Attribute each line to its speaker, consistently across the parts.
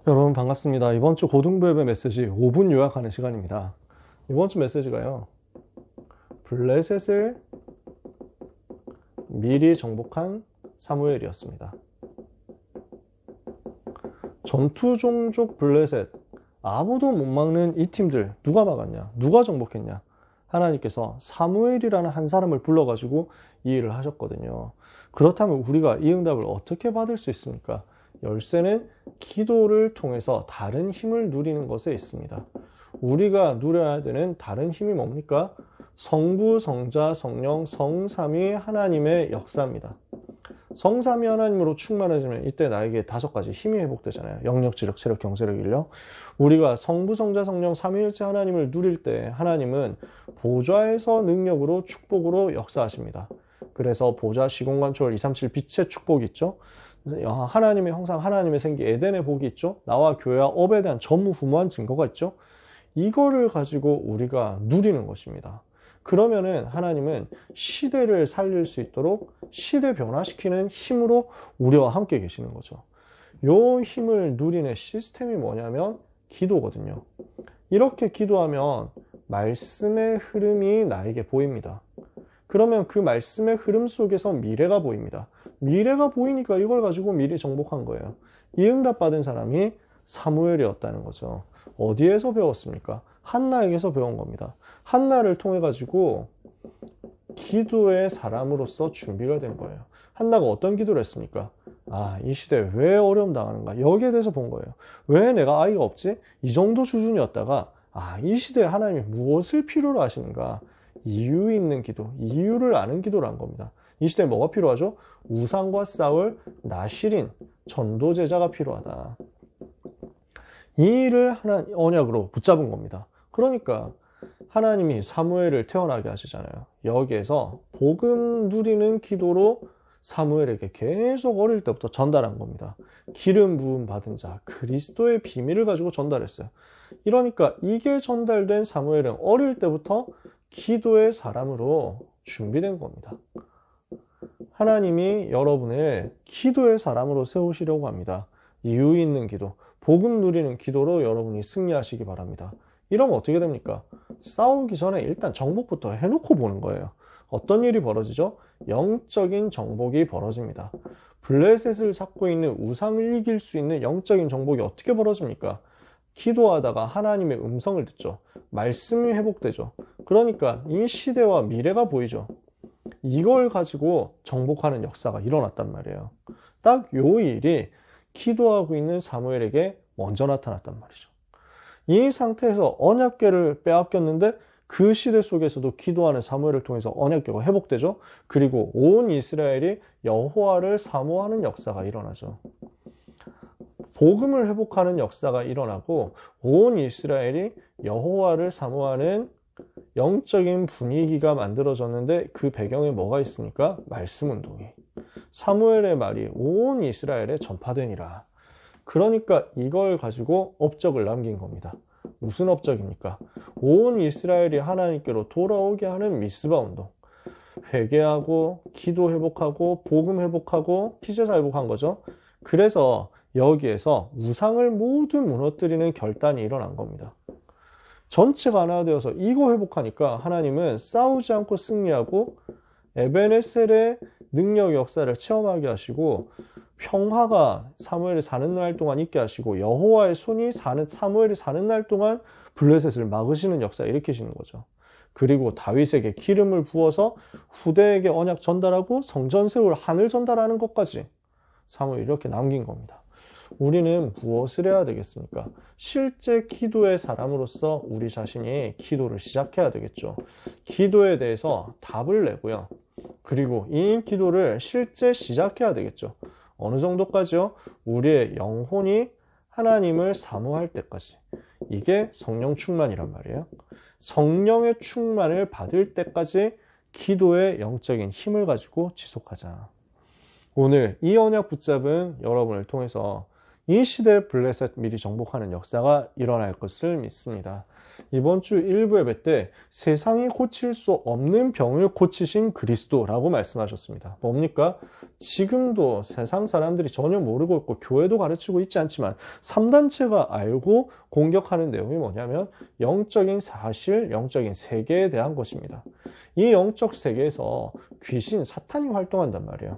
Speaker 1: 여러분 반갑습니다. 이번 주 고등부협의 메시지 5분 요약하는 시간입니다. 이번 주 메시지가요. 블레셋을 미리 정복한 사무엘이었습니다. 전투 종족 블레셋, 아무도 못 막는 이 팀들 누가 막았냐? 누가 정복했냐? 하나님께서 사무엘이라는 한 사람을 불러가지고 이 일을 하셨거든요. 그렇다면 우리가 이 응답을 어떻게 받을 수 있습니까? 열쇠는 기도를 통해서 다른 힘을 누리는 것에 있습니다. 우리가 누려야 되는 다른 힘이 뭡니까? 성부, 성자, 성령, 성삼위 하나님의 역사입니다. 성삼위 하나님으로 충만해지면 이때 나에게 5가지 힘이 회복되잖아요. 영력, 지력, 체력, 경제력, 인력. 우리가 성부, 성자, 성령, 삼위일체 하나님을 누릴 때 하나님은 보좌에서 능력으로 축복으로 역사하십니다. 그래서 보좌, 시공간, 초월, 237 빛의 축복이 있죠. 하나님의 형상, 하나님의 생기, 에덴의 복이 있죠. 나와 교회와 업에 대한 전무후무한 증거가 있죠. 이거를 가지고 우리가 누리는 것입니다. 그러면은 하나님은 시대를 살릴 수 있도록 시대 변화시키는 힘으로 우리와 함께 계시는 거죠. 요 힘을 누리는 시스템이 뭐냐면 기도거든요. 이렇게 기도하면 말씀의 흐름이 나에게 보입니다. 그러면 그 말씀의 흐름 속에서 미래가 보입니다. 미래가 보이니까 이걸 가지고 미리 정복한 거예요. 이 응답 받은 사람이 사무엘이었다는 거죠. 어디에서 배웠습니까? 한나에게서 배운 겁니다. 한나를 통해 가지고 기도의 사람으로서 준비가 된 거예요. 한나가 어떤 기도를 했습니까? 이 시대에 왜 어려움 당하는가? 여기에 대해서 본 거예요. 왜 내가 아이가 없지? 이 정도 수준이었다가 이 시대에 하나님이 무엇을 필요로 하시는가? 이유 있는 기도, 이유를 아는 기도를 한 겁니다. 이 시대에 뭐가 필요하죠? 우상과 싸울 나실인 전도제자가 필요하다. 이 일을 언약으로 붙잡은 겁니다. 그러니까 하나님이 사무엘을 태어나게 하시잖아요. 여기에서 복음 누리는 기도로 사무엘에게 계속 어릴 때부터 전달한 겁니다. 기름 부음 받은 자, 그리스도의 비밀을 가지고 전달했어요. 이러니까 이게 전달된 사무엘은 어릴 때부터 기도의 사람으로 준비된 겁니다. 하나님이 여러분을 기도의 사람으로 세우시려고 합니다. 이유 있는 기도, 복음 누리는 기도로 여러분이 승리하시기 바랍니다. 이러면 어떻게 됩니까? 싸우기 전에 일단 정복부터 해놓고 보는 거예요. 어떤 일이 벌어지죠? 영적인 정복이 벌어집니다. 블레셋을 잡고 있는 우상을 이길 수 있는 영적인 정복이 어떻게 벌어집니까? 기도하다가 하나님의 음성을 듣죠. 말씀이 회복되죠. 그러니까 이 시대와 미래가 보이죠. 이걸 가지고 정복하는 역사가 일어났단 말이에요. 딱 요 일이 기도하고 있는 사무엘에게 먼저 나타났단 말이죠. 이 상태에서 언약궤를 빼앗겼는데 그 시대 속에서도 기도하는 사무엘을 통해서 언약궤가 회복되죠. 그리고 온 이스라엘이 여호와를 사모하는 역사가 일어나죠. 복음을 회복하는 역사가 일어나고 온 이스라엘이 여호와를 사모하는 영적인 분위기가 만들어졌는데 그 배경에 뭐가 있습니까? 말씀 운동이. 사무엘의 말이 온 이스라엘에 전파되니라. 그러니까 이걸 가지고 업적을 남긴 겁니다. 무슨 업적입니까? 온 이스라엘이 하나님께로 돌아오게 하는 미스바 운동. 회개하고 기도 회복하고 복음 회복하고 피제사 회복한 거죠. 그래서 여기에서 우상을 모두 무너뜨리는 결단이 일어난 겁니다. 전체가 하나 되어서 이거 회복하니까 하나님은 싸우지 않고 승리하고 에베네셀의 능력 역사를 체험하게 하시고 평화가 사무엘이 사는 날 동안 있게 하시고 여호와의 손이 사무엘이 사는 날 동안 블레셋을 막으시는 역사 일으키시는 거죠. 그리고 다윗에게 기름을 부어서 후대에게 언약 전달하고 성전 세울 하늘 전달하는 것까지 사무엘이 이렇게 남긴 겁니다. 우리는 무엇을 해야 되겠습니까? 실제 기도의 사람으로서 우리 자신이 기도를 시작해야 되겠죠. 기도에 대해서 답을 내고요. 그리고 이 기도를 실제 시작해야 되겠죠. 어느 정도까지요? 우리의 영혼이 하나님을 사모할 때까지. 이게 성령 충만이란 말이에요. 성령의 충만을 받을 때까지 기도의 영적인 힘을 가지고 지속하자. 오늘 이 언약 붙잡은 여러분을 통해서 이 시대 블레셋 미리 정복하는 역사가 일어날 것을 믿습니다. 이번 주 1부 예배 때 세상이 고칠 수 없는 병을 고치신 그리스도라고 말씀하셨습니다. 뭡니까? 지금도 세상 사람들이 전혀 모르고 있고 교회도 가르치고 있지 않지만 3단체가 알고 공격하는 내용이 뭐냐면 영적인 사실, 영적인 세계에 대한 것입니다. 이 영적 세계에서 귀신, 사탄이 활동한단 말이에요.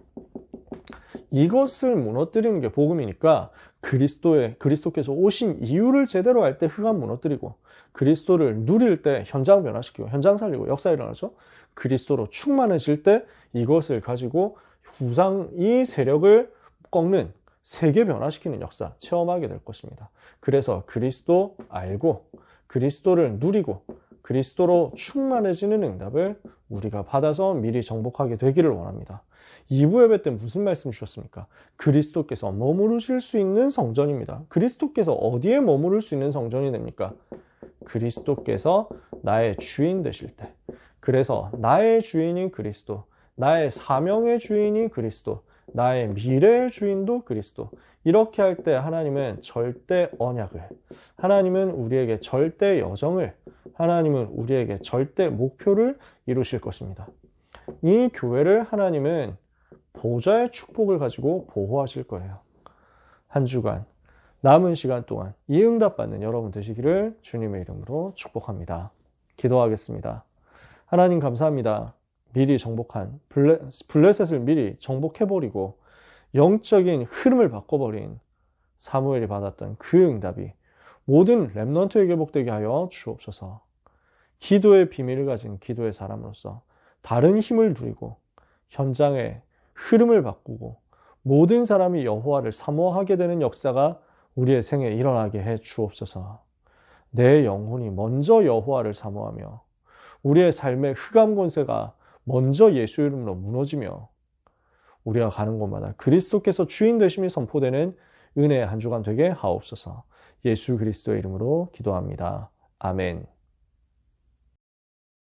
Speaker 1: 이것을 무너뜨리는 게 복음이니까 그리스도께서 오신 이유를 제대로 알 때 흑암 무너뜨리고 그리스도를 누릴 때 현장 변화시키고 현장 살리고 역사 일어나죠. 그리스도로 충만해질 때 이것을 가지고 이 세력을 꺾는 세계 변화시키는 역사 체험하게 될 것입니다. 그래서 그리스도 알고 그리스도를 누리고 그리스도로 충만해지는 응답을 우리가 받아서 미리 정복하게 되기를 원합니다. 2부 예배 때 무슨 말씀 주셨습니까? 그리스도께서 머무르실 수 있는 성전입니다. 그리스도께서 어디에 머무를 수 있는 성전이 됩니까? 그리스도께서 나의 주인 되실 때. 그래서 나의 주인이 그리스도, 나의 사명의 주인이 그리스도, 나의 미래의 주인도 그리스도. 이렇게 할 때 하나님은 절대 언약을, 하나님은 우리에게 절대 여정을, 하나님은 우리에게 절대 목표를 이루실 것입니다. 이 교회를 하나님은 보좌의 축복을 가지고 보호하실 거예요. 한 주간 남은 시간 동안 이 응답받는 여러분 되시기를 주님의 이름으로 축복합니다. 기도하겠습니다. 하나님 감사합니다. 미리 정복한 블레셋을 미리 정복해버리고 영적인 흐름을 바꿔버린 사무엘이 받았던 그 응답이 모든 렘넌트에게 복되게 하여 주옵소서. 기도의 비밀을 가진 기도의 사람으로서 다른 힘을 누리고 현장의 흐름을 바꾸고 모든 사람이 여호와를 사모하게 되는 역사가 우리의 생에 일어나게 해 주옵소서. 내 영혼이 먼저 여호와를 사모하며 우리의 삶의 흑암 권세가 먼저 예수 이름으로 무너지며 우리가 가는 곳마다 그리스도께서 주인 되심이 선포되는 은혜의 한 주간 되게 하옵소서. 예수 그리스도의 이름으로 기도합니다. 아멘.